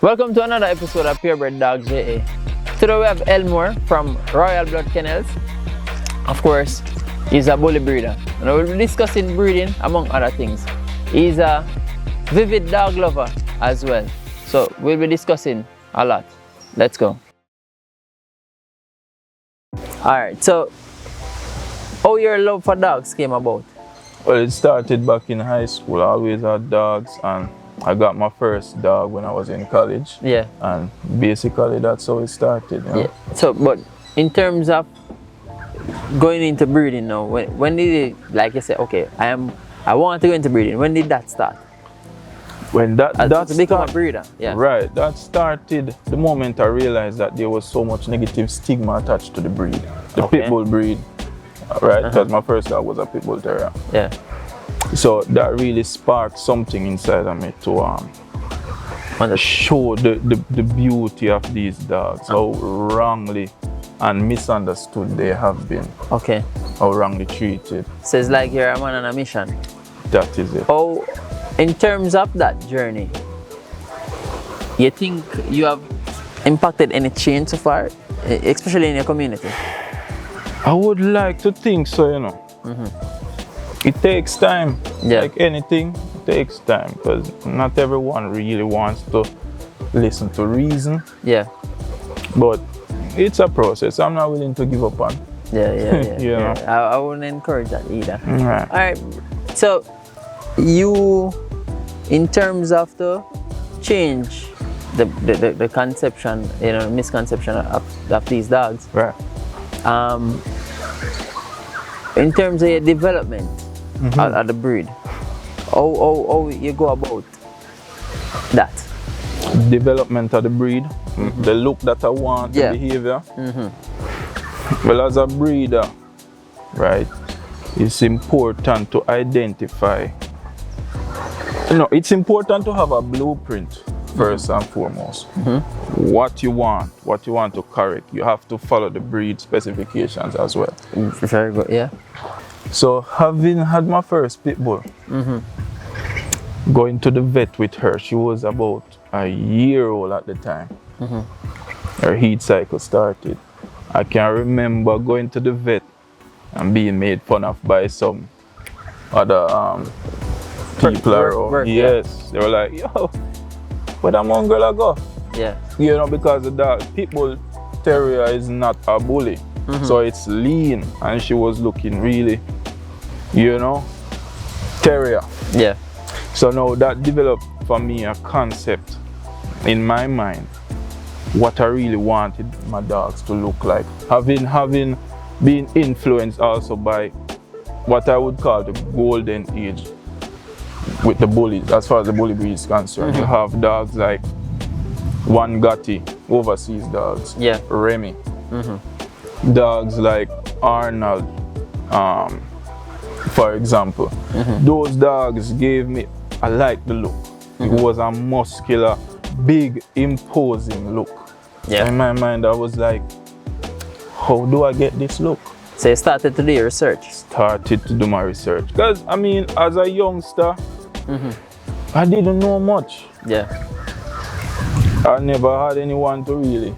Welcome to another episode of Purebred Dogs JA. Today we have Elmore from Royalblood Kennels. Of course, he's a bully breeder. And we'll be discussing breeding among other things. He's a vivid dog lover as well. So we'll be discussing a lot. Let's go. Alright, so how your love for dogs came about? Well, it started back in high school. I always had dogs, and I got my first dog when I was in college. Yeah. And basically that's how it started. You know? Yeah. So, but in terms of going into breeding now, when did it, like you said, okay, I want to go into breeding. When did that start? When that to become a breeder. Yeah. Right. That started the moment I realized that there was so much negative stigma attached to the breed, the pit bull breed. Right. Because my first dog was a pit bull terrier. Yeah. So that really sparked something inside of me to show the beauty of these dogs, how wrongly and misunderstood they have been. Okay. How wrongly treated. So it's like you're a man on a mission. That is it. Oh, in terms of that journey, you think you have impacted any change so far, especially in your community? I would like to think so, you know. It takes time. Yeah. Like anything, it takes time, because not everyone really wants to listen to reason. Yeah. But it's a process. I'm not willing to give up on. Yeah. You know? I wouldn't encourage that either. Right. All right. So you, in terms of the change, the conception, you know, misconception of these dogs. Right. In terms of your development of the breed, how you go about that? Development of the breed, the look that I want, the behavior. Well, as a breeder, right, it's important to identify. You know, it's important to have a blueprint first and foremost. What you want to correct, you have to follow the breed specifications as well. Very good, yeah. So having had my first pit bull, going to the vet with her, she was about a year old at the time. Her heat cycle started. I can remember going to the vet and being made fun of by some other people around. Yes, they were like, yo, where that one girl go? Yeah. You know, because the pit bull terrier is not a bully. So it's lean, and she was looking really, you know, terrier. Yeah. So now that developed for me a concept in my mind, what I really wanted my dogs to look like. Having been influenced also by what I would call the golden age with the bullies, as far as the bully breed is concerned. You have dogs like One Gotti, overseas dogs. Yeah. Remy. Dogs like Arnold, for example. Those dogs gave me, I like the look. It was a muscular, big, imposing look. Yeah. In my mind, I was like, how do I get this look? So you started to do your research? Started to do my research. Because, I mean, as a youngster, I didn't know much. Yeah. I never had anyone to really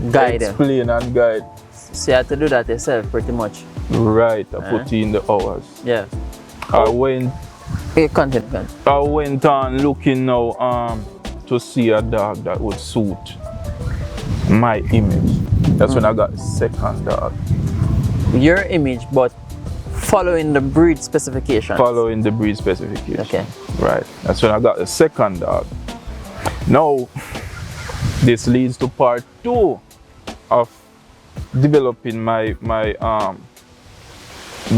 explain and guide. So you had to do that yourself pretty much? Right, I put in the hours. Yeah. I went on looking now to see a dog that would suit my image. That's when I got the second dog. Your image, but following the breed specifications? Following the breed specifications. Okay. Right, that's when I got the second dog. Now, this leads to part 2 of developing my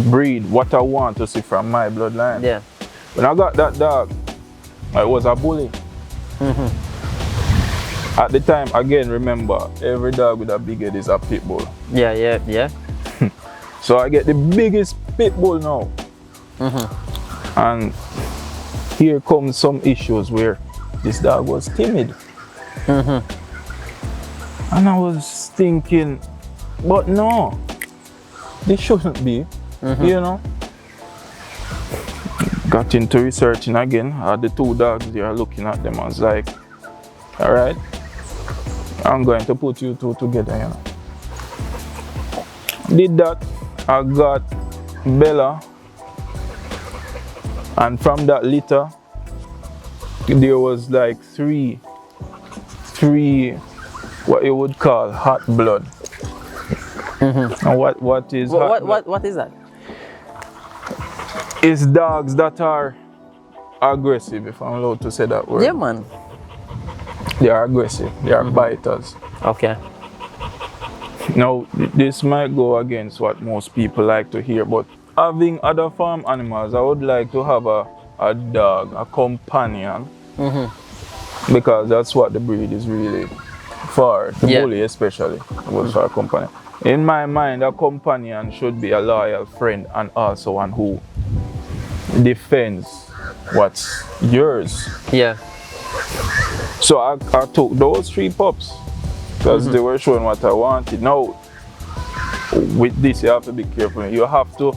breed, what I want to see from my bloodline. Yeah. When I got that dog, I was a bully. At the time, again, remember, every dog with a big head is a pit bull. Yeah. So I get the biggest pit bull now. And here comes some issues where this dog was timid. And I was thinking, but no, this shouldn't be, you know. Got into researching again. I had the 2 dogs there, looking at them. I was like, All right. I'm going to put you two together, you know. Did that. I got Bella, and from that litter, there was like three what you would call hot blood. And what is what is that? It's dogs that are aggressive, if I'm allowed to say that word. Yeah, man. They are aggressive. They are biters. Okay. Now, this might go against what most people like to hear, but having other farm animals, I would like to have a dog, a companion, because that's what the breed is really for, the bully especially, was for a companion. In my mind, a companion should be a loyal friend and also one who defends what's yours. Yeah. So I took those 3 pups because they were showing what I wanted. Now, with this, you have to be careful. You have to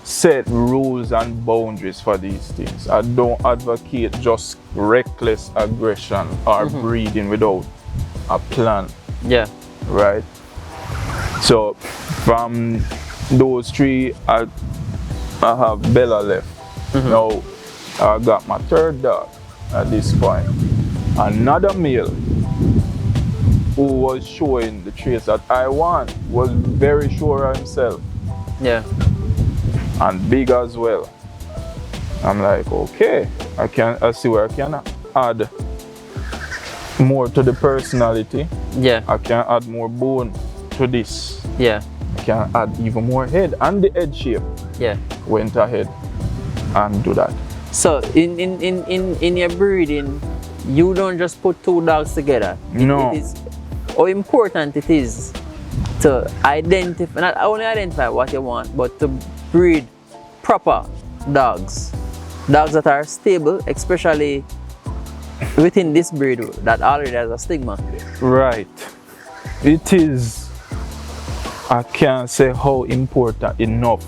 set rules and boundaries for these things. I don't advocate just reckless aggression or breeding without a plan. Yeah. Right? So, from those 3, I have Bella left. Now, I got my 3rd dog at this point. Another male who was showing the traits that I want, was very sure of himself. Yeah. And big as well. I'm like, okay, I see where I can add more to the personality. Yeah. I can add more bone to this. Yeah. I can add even more head, and the head shape. Yeah. Went ahead and do that. So in your breeding, you don't just put 2 dogs together. No. It is how important it is to identify, not only identify what you want, but to breed proper dogs. Dogs that are stable, especially within this breed that already has a stigma. Right. It is, I can't say how important enough.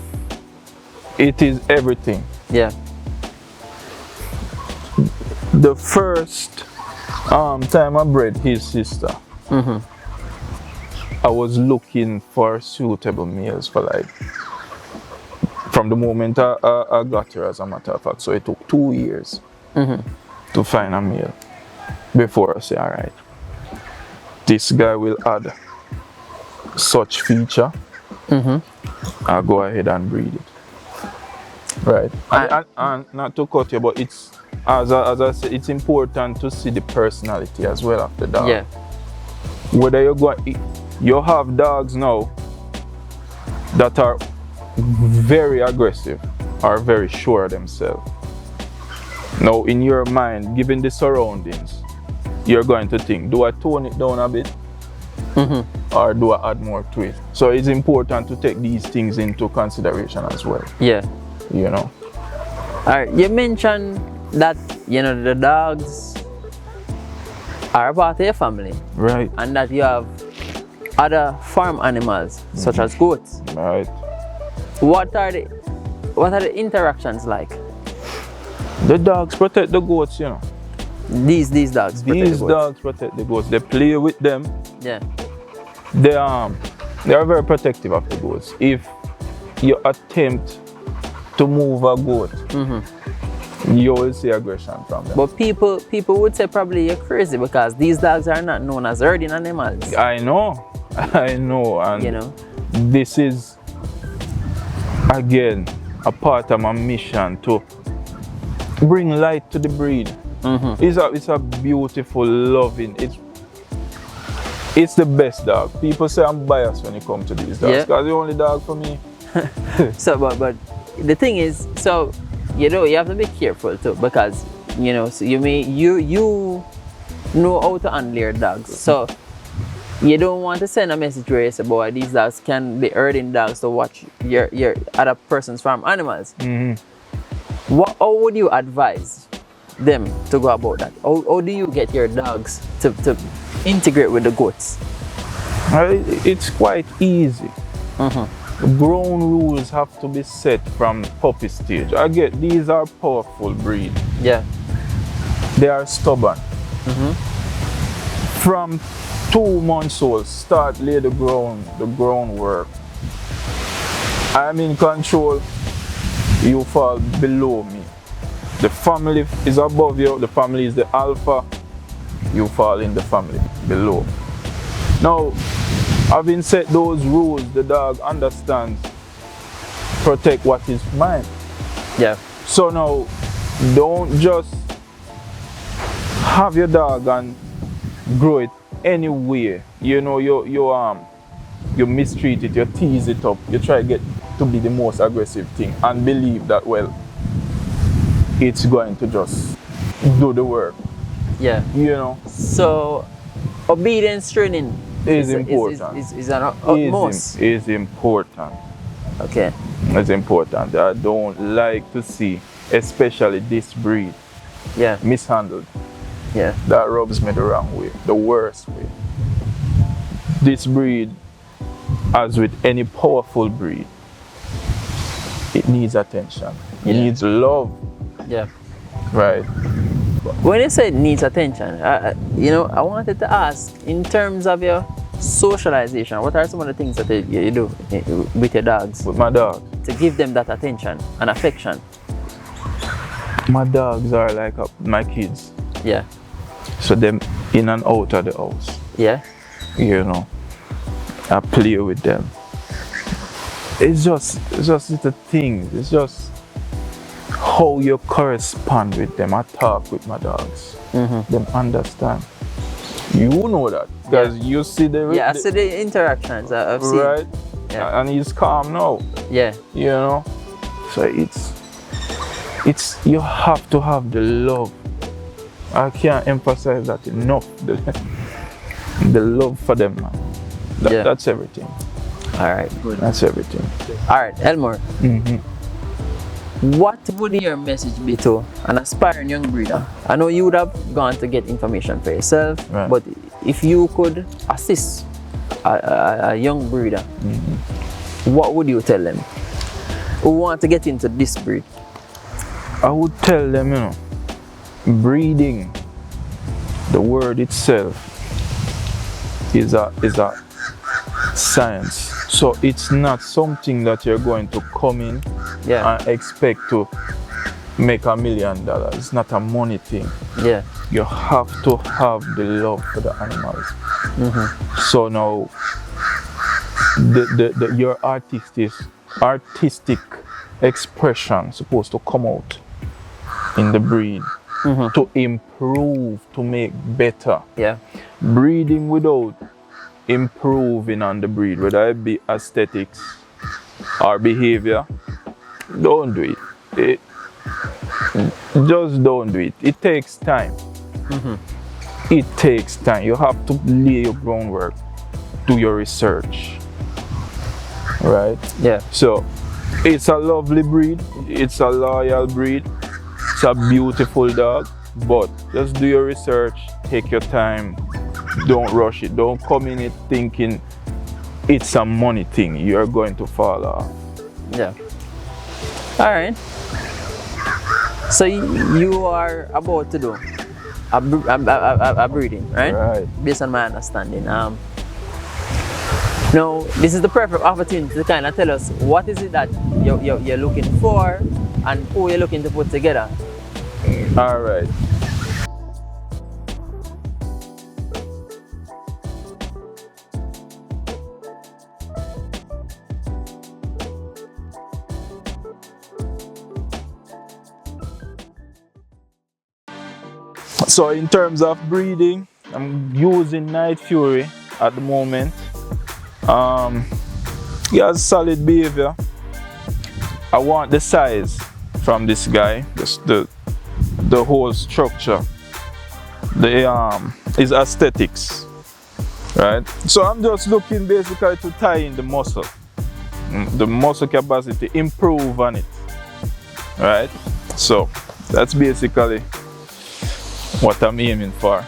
It is everything. Yeah. The first time I bred his sister, I was looking for suitable males for like, from the moment I got her, as a matter of fact. So it took 2 years to find a male before I say, all right, this guy will add such feature. I'll go ahead and breed it. Right. And not to cut you, but it's, as I said, it's important to see the personality as well of the dog. Yeah. Whether you have dogs now that are very aggressive or very sure of themselves. Now, in your mind, given the surroundings, you're going to think, do I tone it down a bit? Or do I add more to it? So it's important to take these things into consideration as well. Yeah. You know. Alright, you mentioned that, you know, the dogs are a part of your family. Right. And that you have other farm animals, such as goats. Right. What are the interactions like? The dogs protect the goats, you know. These dogs protect the goats. These dogs protect the goats. They play with them. Yeah. They are very protective of the goats. If you attempt to move a goat, you will see aggression from them. But people would say probably you're crazy because these dogs are not known as herding animals. I know, and you know, this is again a part of my mission to bring light to the breed. It's a beautiful, loving. It's the best dog. People say I'm biased when it comes to these dogs because the only dog for me. So, but the thing is, so you know, you have to be careful too because you know, so you know how to handle your dogs. So you don't want to send a message where you say, boy, these dogs can be herding dogs to watch your other person's farm animals. How would you advise them to go about that? How do you get your dogs to integrate with the goats? It's quite easy. Grown rules have to be set from puppy stage. I get these are powerful breed. Yeah. They are stubborn. from 2 months old, start lay the groundwork. I'm in control, you fall below me. The family is above you, the family is the alpha, you fall in the family below. Now, having set those rules, the dog understands, protect what is mine. Yeah. So now, don't just have your dog and grow it anywhere. You know, you mistreat it, you tease it up, you try to get to be the most aggressive thing and believe that, well, it's going to just do the work. Yeah. You know. So, obedience training is important. Is an utmost. Is important. Okay. It's important. I don't like to see, especially this breed, mishandled. Yeah. That rubs me the wrong way, the worst way. This breed, as with any powerful breed, it needs attention. It needs love. Yeah. Right. When you say it needs attention, you know, I wanted to ask, in terms of your socialization, what are some of the things that you do with your dogs? With my dogs? To give them that attention and affection. My dogs are like my kids. Yeah. So them in and out of the house. Yeah. You know, I play with them. It's just little things. It's just how you correspond with them. I talk with my dogs. Them understand. You know that because you see the I see the interactions I've seen. Right. Yeah. And he's calm now. Yeah. You know. So it's you have to have the love. I can't emphasize that enough. The love for them, man. That's everything. All right, good. That's everything. All right, Elmore. What would your message be to an aspiring young breeder? I know you would have gone to get information for yourself, but if you could assist a young breeder, what would you tell them who want to get into this breed? I would tell them, you know, breeding, the word itself is a science. So it's not something that you're going to come in and expect to make $1 million. It's not a money thing. Yeah. You have to have the love for the animals. So now your artistic expression supposed to come out in the breed to improve, to make better. Yeah. Breeding without improving on the breed, whether it be aesthetics or behavior, don't do it. Just don't do it. It takes time. It takes time. You have to lay your groundwork, do your research. Right? Yeah. So it's a lovely breed, it's a loyal breed, it's a beautiful dog, but just do your research, take your time, don't rush it, don't come in it thinking it's a money thing, you're going to fall off. Yeah. Alright. So you are about to do a breeding, right? Right. Based on my understanding. Now, this is the perfect opportunity to kind of tell us what is it that you're looking for and who you're looking to put together. All right. So in terms of breeding, I'm using Night Fury at the moment. He has solid behavior. I want the size from this guy, just the whole structure, his aesthetics, right? So I'm just looking basically to tie in the muscle capacity, improve on it, right? So that's basically what I'm aiming for.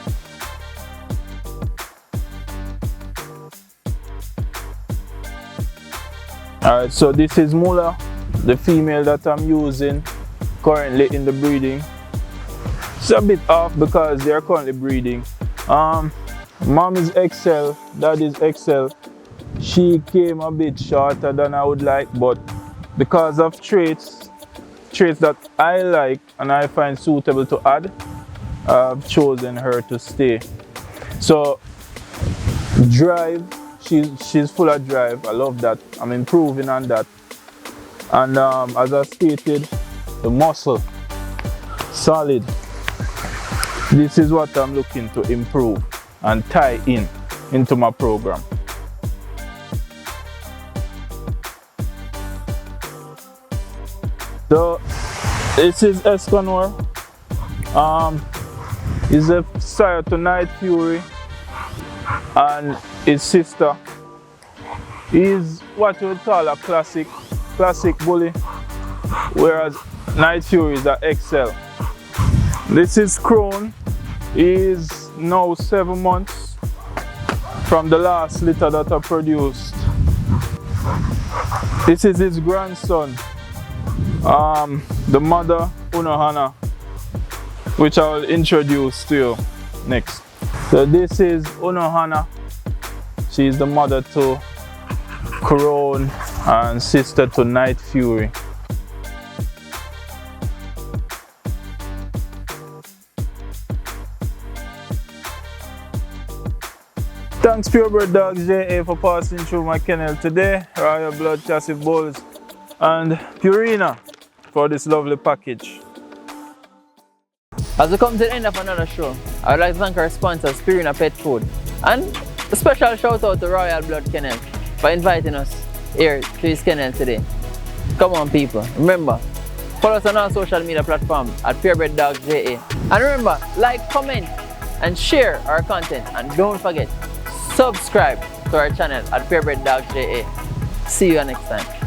Alright, so this is Mula, the female that I'm using currently in the breeding. It's a bit off because they are currently breeding. Mom is XL, dad is XL. She came a bit shorter than I would like, but because of traits that I like and I find suitable to add, I've chosen her to stay. So drive, she's full of drive. I love that. I'm improving on that. And as I stated, the muscle, solid. This is what I'm looking to improve and tie into my program. So this is Escanor. He's a sire to Night Fury and his sister. He's what you would call a classic bully, whereas Night Fury is a XL. This is Crone. He's now 7 months from the last litter that I produced. This is his grandson, the mother Unohana, which I will introduce to you next. So this is Unohana. She's the mother to Crone and sister to Night Fury. Thanks Purebred Dogs JA for passing through my kennel today. Royalblood, Classicbulls and Purina for this lovely package. As we come to the end of another show, I would like to thank our sponsors, Purina Pet Food, and a special shout out to Royalblood Kennel for inviting us here to his kennel today. Come on people, remember, follow us on our social media platforms at Purebred Dogs JA. And remember, like, comment and share our content, and don't forget, subscribe to our channel at Purebred Dogs JA. See you next time.